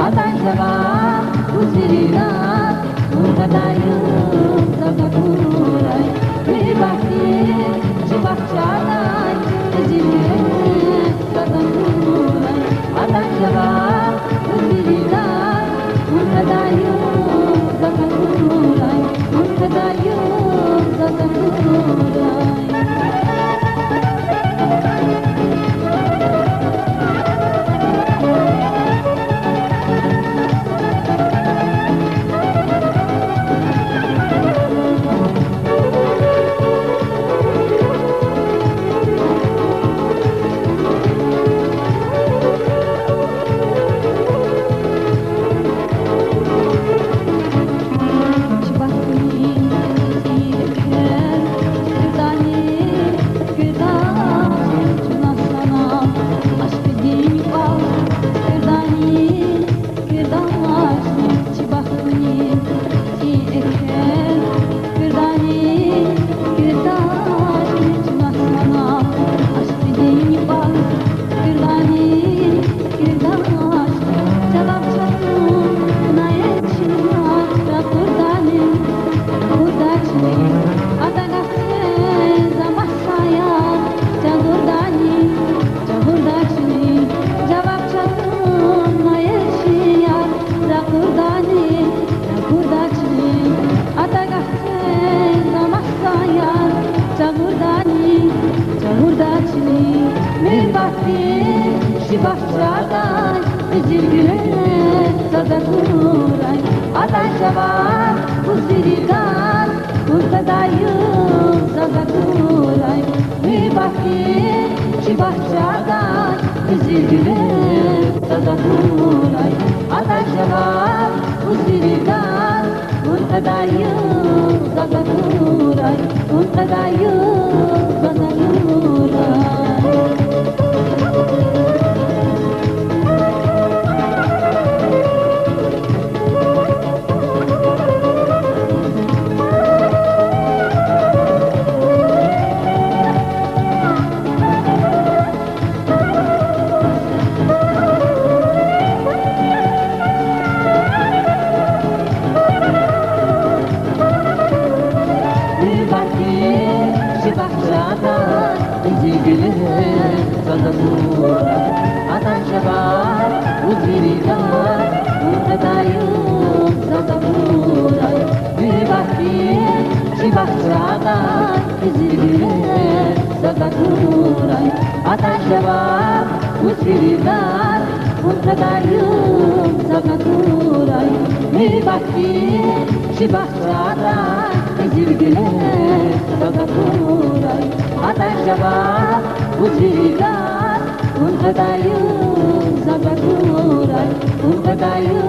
Adanjava, Uzirina, Urkadayu, Zagakurai, Ribaki, Chibachadai, Zilye, Zagakurai, Adanjava, Uzirina, Urkadayu, Zagakurai, Urkadayu, Zagakurai. Bahçadan Zilgüle Zagakurai Adanjava Uzirigan Urkadayu Zagakurai Ribaki Bahçadan Zilgüle Zagakurai Adanjava Uzirigan Urkadayu Zagakurai Urkadayu Zagakurai. Zilgüle Zagakurai Adanjava Uziriga Urkadayu Zagakurai Ribaki Bahçadan Zilgüle Zagakurai Adanjava Uziriga Urkadayu Zagakurai Ribaki Bahçadan Zilgüle Zagakurai Adanjava Uzirigan Urkadayu Zagakurai Urkadayu